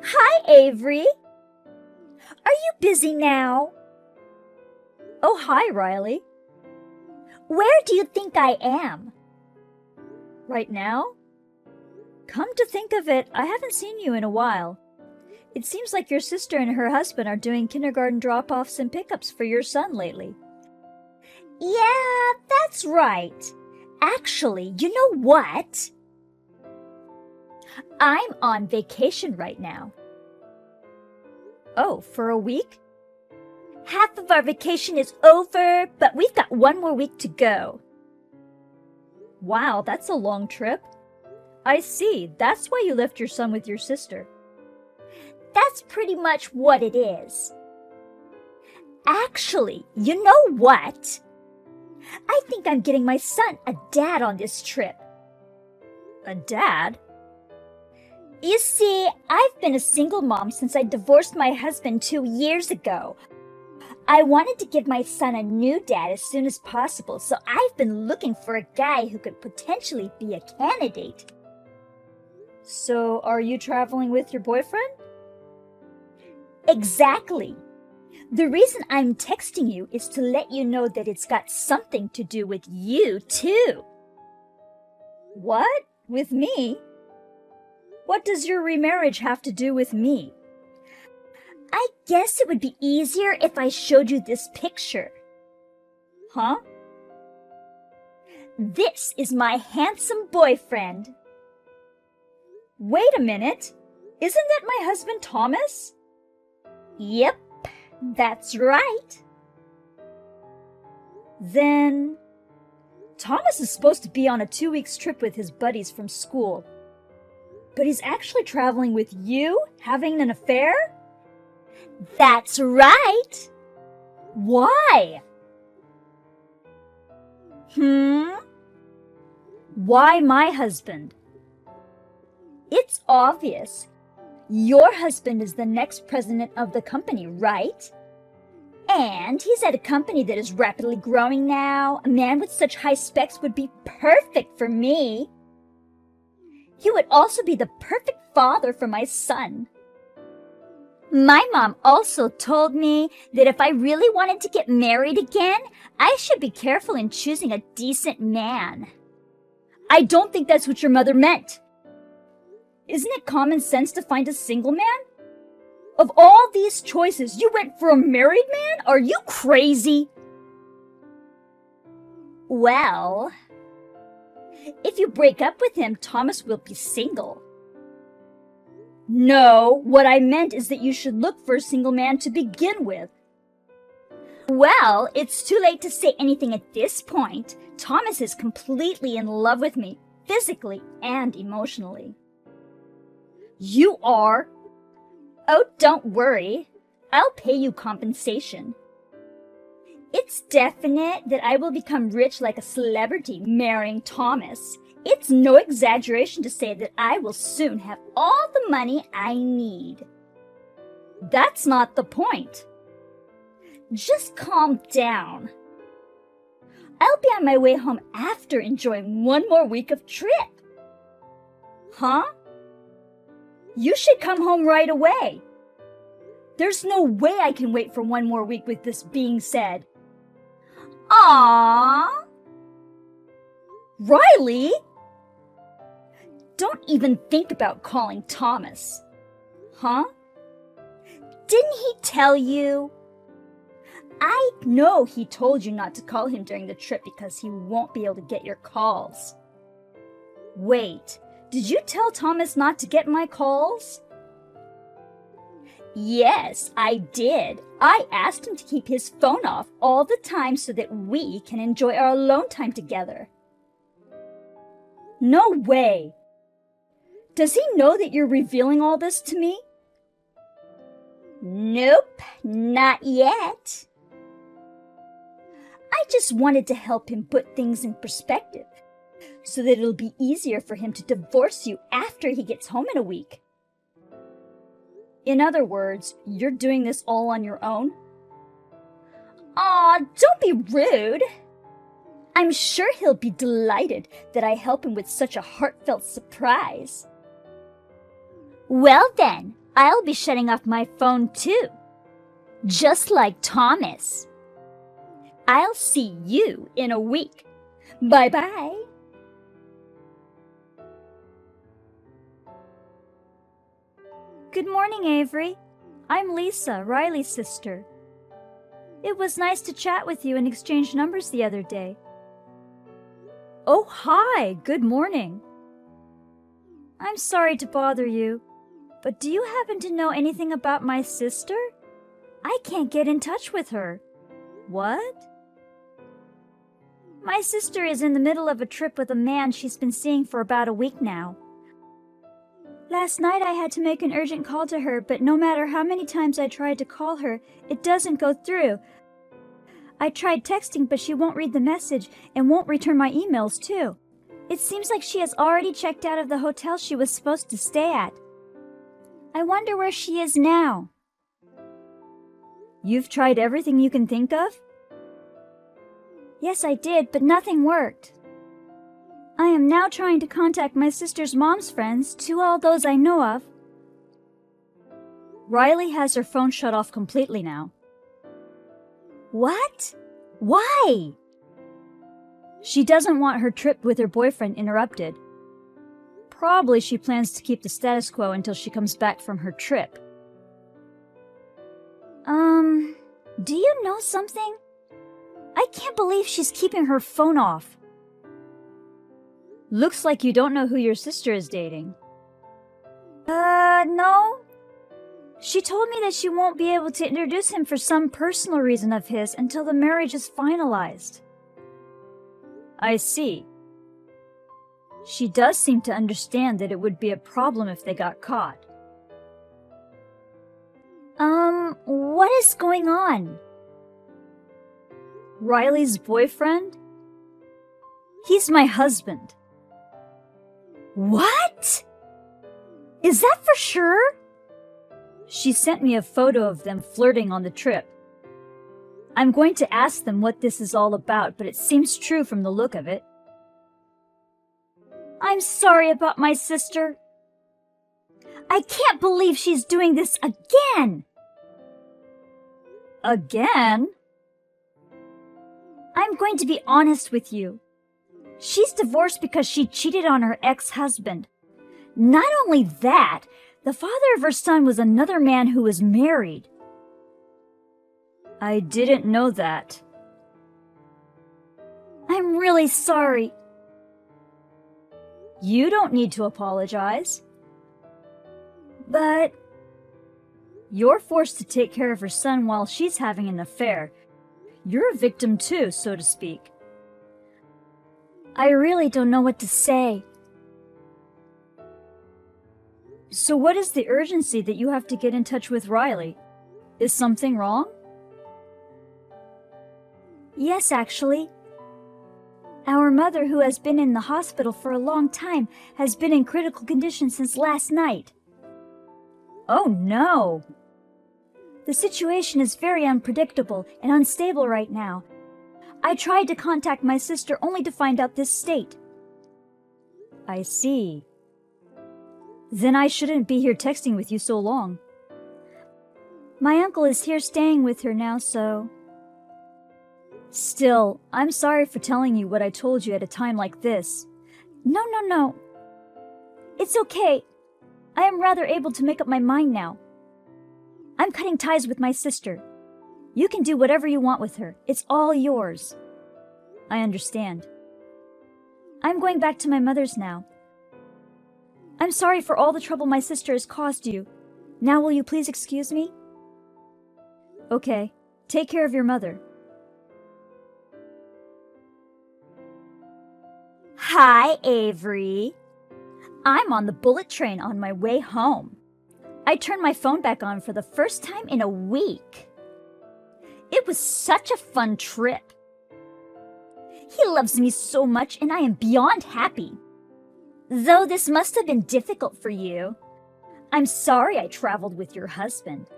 Hi, Avery. Are you busy now? Oh, hi, Riley. Where do you think I am? Right now? Come to think of it, I haven't seen you in a while. It seems like your sister and her husband are doing kindergarten drop-offs and pickups for your son lately. Yeah, that's right. Actually, you know what? I'm on vacation right now. Oh, for a week? Half of our vacation is over, but we've got one more week to go. Wow, that's a long trip. I see. That's why you left your son with your sister. That's pretty much what it is. Actually, you know what? I think I'm getting my son a dad on this trip. A dad? You see, I've been a single mom since I divorced my husband 2 years ago. I wanted to give my son a new dad as soon as possible, so I've been looking for a guy who could potentially be a candidate. So, are you traveling with your boyfriend? Exactly. The reason I'm texting you is to let you know that it's got something to do with you, too. What? With me? What does your remarriage have to do with me? I guess it would be easier if I showed you this picture. Huh? This is my handsome boyfriend. Wait a minute. Isn't that my husband Thomas? Yep, that's right. Then, Thomas is supposed to be on a 2-week trip with his buddies from school. But he's actually traveling with you, having an affair? That's right. Why? Why my husband? It's obvious. Your husband is the next president of the company, right? And he's at a company that is rapidly growing now. A man with such high specs would be perfect for me. He would also be the perfect father for my son. My mom also told me that if I really wanted to get married again, I should be careful in choosing a decent man. I don't think that's what your mother meant. Isn't it common sense to find a single man? Of all these choices, you went for a married man? Are you crazy? Well, if you break up with him, Thomas will be single. No, what I meant is that you should look for a single man to begin with. Well, it's too late to say anything at this point. Thomas is completely in love with me, physically and emotionally. You are? Oh, don't worry. I'll pay you compensation. It's definite that I will become rich like a celebrity marrying Thomas. It's no exaggeration to say that I will soon have all the money I need. That's not the point. Just calm down. I'll be on my way home after enjoying one more week of trip. Huh? You should come home right away. There's no way I can wait for one more week with this being said. Aww. Riley! Don't even think about calling Thomas. Huh? Didn't he tell you? I know he told you not to call him during the trip because he won't be able to get your calls. Wait, did you tell Thomas not to get my calls? Yes, I did. I asked him to keep his phone off all the time so that we can enjoy our alone time together. No way! Does he know that you're revealing all this to me? Nope, not yet. I just wanted to help him put things in perspective so that it'll be easier for him to divorce you after he gets home in a week. In other words, you're doing this all on your own? Aw, don't be rude. I'm sure he'll be delighted that I help him with such a heartfelt surprise. Well then, I'll be shutting off my phone too. Just like Thomas. I'll see you in a week. Bye-bye. Good morning, Avery. I'm Lisa, Riley's sister. It was nice to chat with you and exchange numbers the other day. Oh, hi. Good morning. I'm sorry to bother you, but do you happen to know anything about my sister? I can't get in touch with her. What? My sister is in the middle of a trip with a man she's been seeing for about a week now. Last night I had to make an urgent call to her, but no matter how many times I tried to call her, it doesn't go through. I tried texting, but she won't read the message and won't return my emails too. It seems like she has already checked out of the hotel she was supposed to stay at. I wonder where she is now. You've tried everything you can think of? Yes, I did, but nothing worked. I am now trying to contact my sister's mom's friends, all those I know of. Riley has her phone shut off completely now. What? Why? She doesn't want her trip with her boyfriend interrupted. Probably she plans to keep the status quo until she comes back from her trip. Do you know something? I can't believe she's keeping her phone off. Looks like you don't know who your sister is dating. No. She told me that she won't be able to introduce him for some personal reason of his until the marriage is finalized. I see. She does seem to understand that it would be a problem if they got caught. What is going on? Riley's boyfriend? He's my husband. What? Is that for sure? She sent me a photo of them flirting on the trip. I'm going to ask them what this is all about, but it seems true from the look of it. I'm sorry about my sister. I can't believe she's doing this again. Again? I'm going to be honest with you. She's divorced because she cheated on her ex-husband. Not only that, the father of her son was another man who was married. I didn't know that. I'm really sorry. You don't need to apologize. But you're forced to take care of her son while she's having an affair. You're a victim too, so to speak. I really don't know what to say. So what is the urgency that you have to get in touch with Riley? Is something wrong? Yes, actually. Our mother, who has been in the hospital for a long time, has been in critical condition since last night. Oh no! The situation is very unpredictable and unstable right now. I tried to contact my sister only to find out this state. I see. Then I shouldn't be here texting with you so long. My uncle is here staying with her now, so... Still, I'm sorry for telling you what I told you at a time like this. No. It's okay. I am rather able to make up my mind now. I'm cutting ties with my sister. You can do whatever you want with her. It's all yours. I understand. I'm going back to my mother's now. I'm sorry for all the trouble my sister has caused you. Now will you please excuse me? Okay. Take care of your mother. Hi, Avery. I'm on the bullet train on my way home. I turned my phone back on for the first time in a week. It was such a fun trip. He loves me so much and I am beyond happy. Though this must have been difficult for you. I'm sorry I traveled with your husband.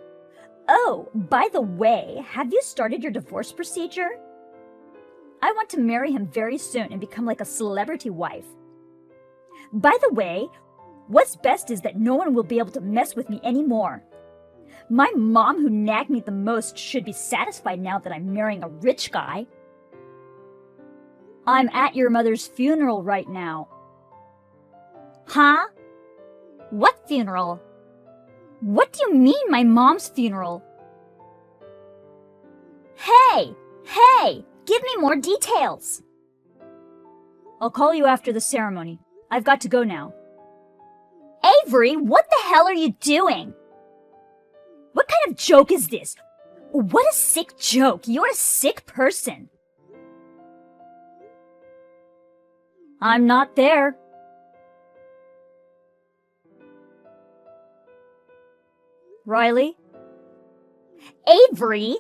Oh, by the way, have you started your divorce procedure? I want to marry him very soon and become like a celebrity wife. By the way, What's best is that no one will be able to mess with me anymore. My mom, who nagged me the most, should be satisfied now that I'm marrying a rich guy. I'm at your mother's funeral right now. Huh? What funeral? What do you mean, my mom's funeral? Hey! Give me more details! I'll call you after the ceremony. I've got to go now. Avery, what the hell are you doing? What kind of joke is this? What a sick joke. You're a sick person. I'm not there. Riley? Avery?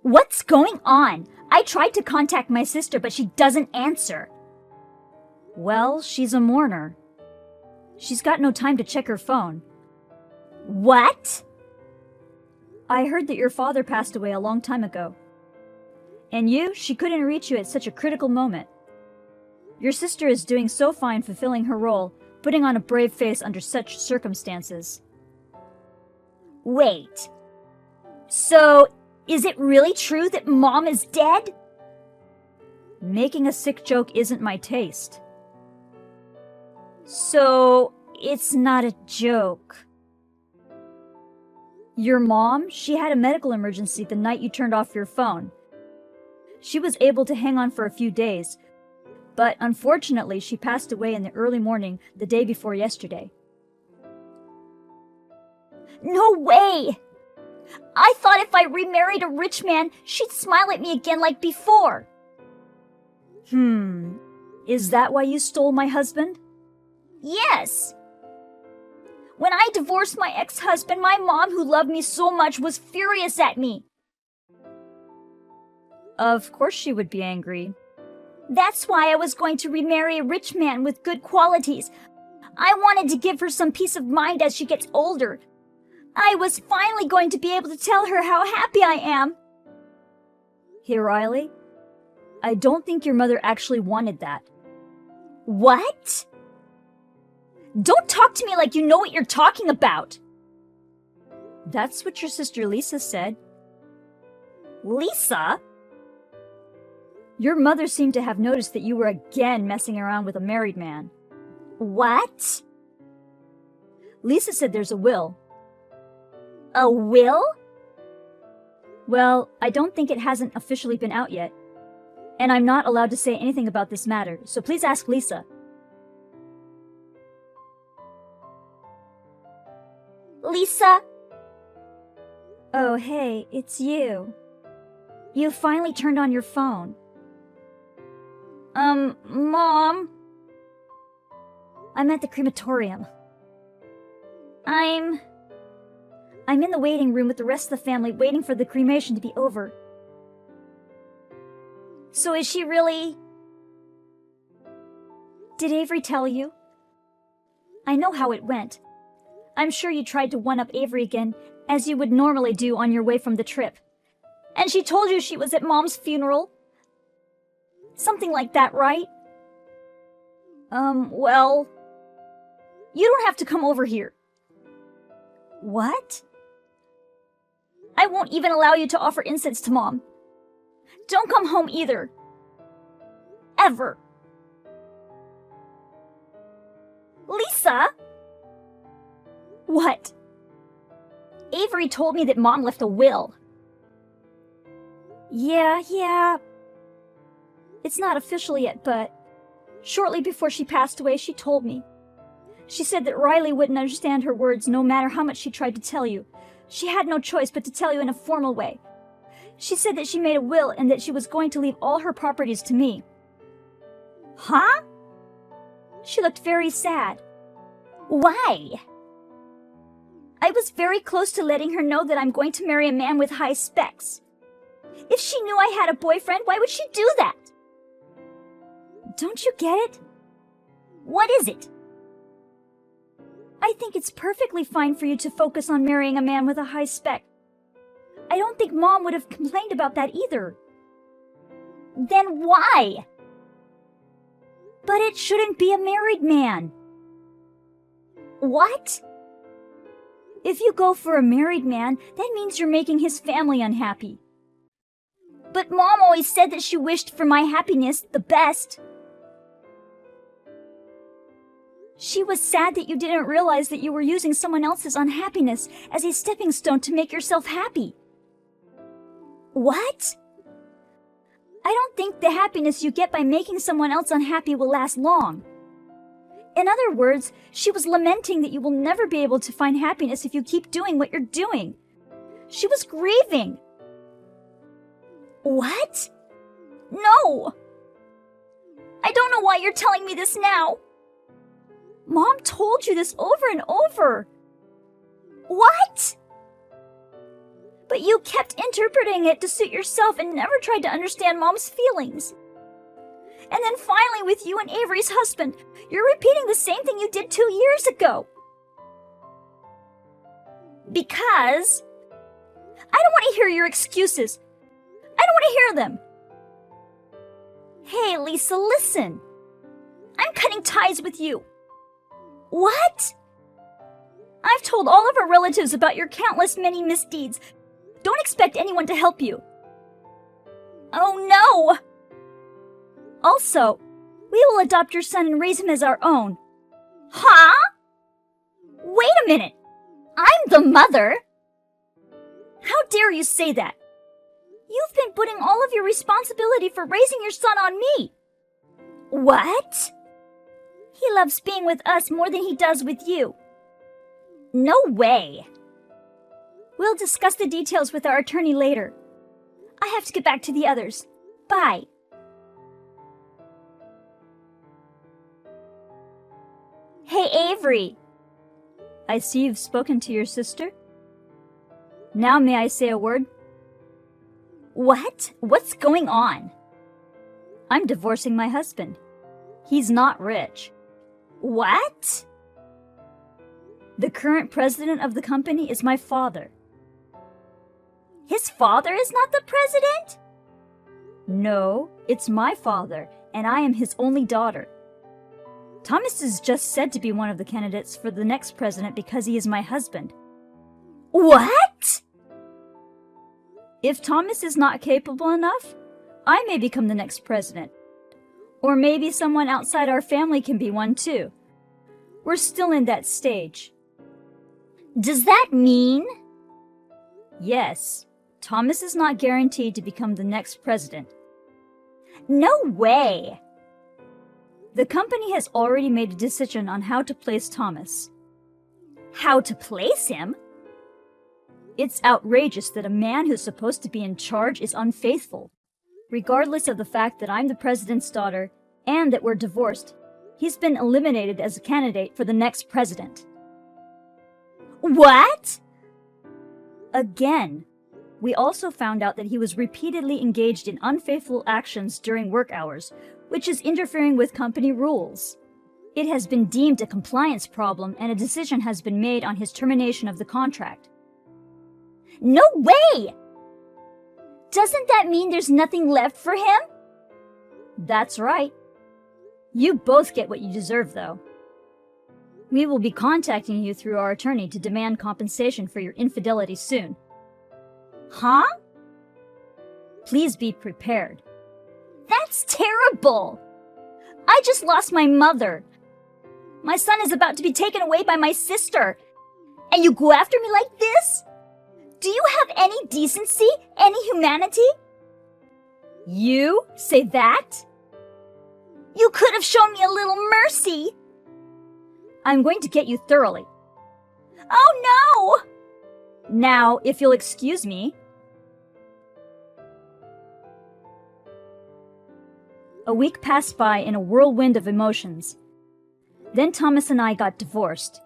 What's going on? I tried to contact my sister, but she doesn't answer. Well, she's a mourner. She's got no time to check her phone. What? I heard that your father passed away a long time ago. And she couldn't reach you at such a critical moment. Your sister is doing so fine fulfilling her role, putting on a brave face under such circumstances. Wait. So, is it really true that Mom is dead? Making a sick joke isn't my taste. So, it's not a joke. Your mom, she had a medical emergency the night you turned off your phone. She was able to hang on for a few days, but unfortunately she passed away in the early morning the day before yesterday. No way! I thought if I remarried a rich man, she'd smile at me again like before. Is that why you stole my husband? Yes. When I divorced my ex-husband, my mom, who loved me so much, was furious at me. Of course she would be angry. That's why I was going to remarry a rich man with good qualities. I wanted to give her some peace of mind as she gets older. I was finally going to be able to tell her how happy I am. Hey, Riley, I don't think your mother actually wanted that. What? Don't talk to me like you know what you're talking about. That's what your sister Lisa said. Lisa? Your mother seemed to have noticed that you were again messing around with a married man. What? Lisa said there's a will. A will? Well, I don't think it hasn't officially been out yet. And I'm not allowed to say anything about this matter, so please ask Lisa. Lisa? Oh, hey, it's you. You finally turned on your phone. Mom? I'm at the crematorium. I'm in the waiting room with the rest of the family waiting for the cremation to be over. So is she really... Did Avery tell you? I know how it went. I'm sure you tried to one-up Avery again, as you would normally do on your way from the trip. And she told you she was at Mom's funeral? Something like that, right? Well... You don't have to come over here. What? I won't even allow you to offer incense to Mom. Don't come home either. Ever. Lisa? What? Avery told me that Mom left a will. Yeah. It's not official yet, but shortly before she passed away, she told me. She said that Riley wouldn't understand her words no matter how much she tried to tell you. She had no choice but to tell you in a formal way. She said that she made a will and that she was going to leave all her properties to me. Huh? She looked very sad. Why? I was very close to letting her know that I'm going to marry a man with high specs. If she knew I had a boyfriend, why would she do that? Don't you get it? What is it? I think it's perfectly fine for you to focus on marrying a man with a high spec. I don't think Mom would have complained about that either. Then why? But it shouldn't be a married man. What? If you go for a married man, that means you're making his family unhappy. But Mom always said that she wished for my happiness the best. She was sad that you didn't realize that you were using someone else's unhappiness as a stepping stone to make yourself happy. What? I don't think the happiness you get by making someone else unhappy will last long. In other words, she was lamenting that you will never be able to find happiness if you keep doing what you're doing. She was grieving. What? No! I don't know why you're telling me this now. Mom told you this over and over. What? But you kept interpreting it to suit yourself and never tried to understand Mom's feelings. And then finally, with you and Avery's husband, you're repeating the same thing you did 2 years ago. Because I don't want to hear your excuses. I don't want to hear them. Hey, Lisa, listen. I'm cutting ties with you. What? I've told all of our relatives about your countless many misdeeds. Don't expect anyone to help you. Oh no! Also, we will adopt your son and raise him as our own. Huh? Wait a minute. I'm the mother. How dare you say that? You've been putting all of your responsibility for raising your son on me. What? He loves being with us more than he does with you. No way. We'll discuss the details with our attorney later. I have to get back to the others. Bye. Hey, Avery. I see you've spoken to your sister. Now may I say a word? What? What's going on? I'm divorcing my husband. He's not rich. What? The current president of the company is my father. His father is not the president? No, it's my father, and I am his only daughter. Thomas is just said to be one of the candidates for the next president because he is my husband. What? If Thomas is not capable enough, I may become the next president. Or maybe someone outside our family can be one too. We're still in that stage. Does that mean? Yes, Thomas is not guaranteed to become the next president. No way! The company has already made a decision on how to place Thomas. How to place him? It's outrageous that a man who's supposed to be in charge is unfaithful. Regardless of the fact that I'm the president's daughter and that we're divorced, he's been eliminated as a candidate for the next president. What? Again, we also found out that he was repeatedly engaged in unfaithful actions during work hours, which is interfering with company rules. It has been deemed a compliance problem and a decision has been made on his termination of the contract. No way! Doesn't that mean there's nothing left for him? That's right. You both get what you deserve, though. We will be contacting you through our attorney to demand compensation for your infidelity soon. Huh? Please be prepared. That's terrible! I just lost my mother. My son is about to be taken away by my sister. And you go after me like this? Do you have any decency? Any humanity? You say that? You could have shown me a little mercy. I'm going to get you thoroughly. Oh no! Now, if you'll excuse me. A week passed by in a whirlwind of emotions. Then Thomas and I got divorced.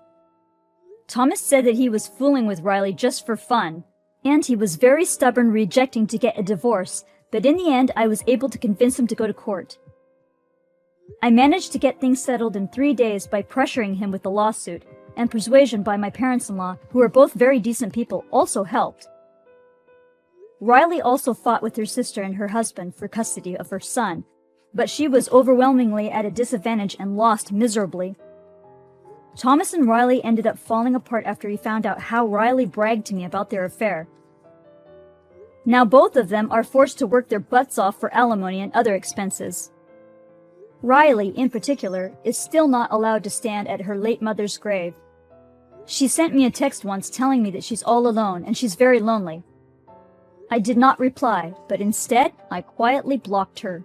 Thomas said that he was fooling with Riley just for fun, and he was very stubborn rejecting to get a divorce, but in the end I was able to convince him to go to court. I managed to get things settled in 3 days by pressuring him with the lawsuit, and persuasion by my parents-in-law, who are both very decent people, also helped. Riley also fought with her sister and her husband for custody of her son, but she was overwhelmingly at a disadvantage and lost miserably. Thomas and Riley ended up falling apart after he found out how Riley bragged to me about their affair. Now both of them are forced to work their butts off for alimony and other expenses. Riley, in particular, is still not allowed to stand at her late mother's grave. She sent me a text once telling me that she's all alone and she's very lonely. I did not reply, but instead, I quietly blocked her.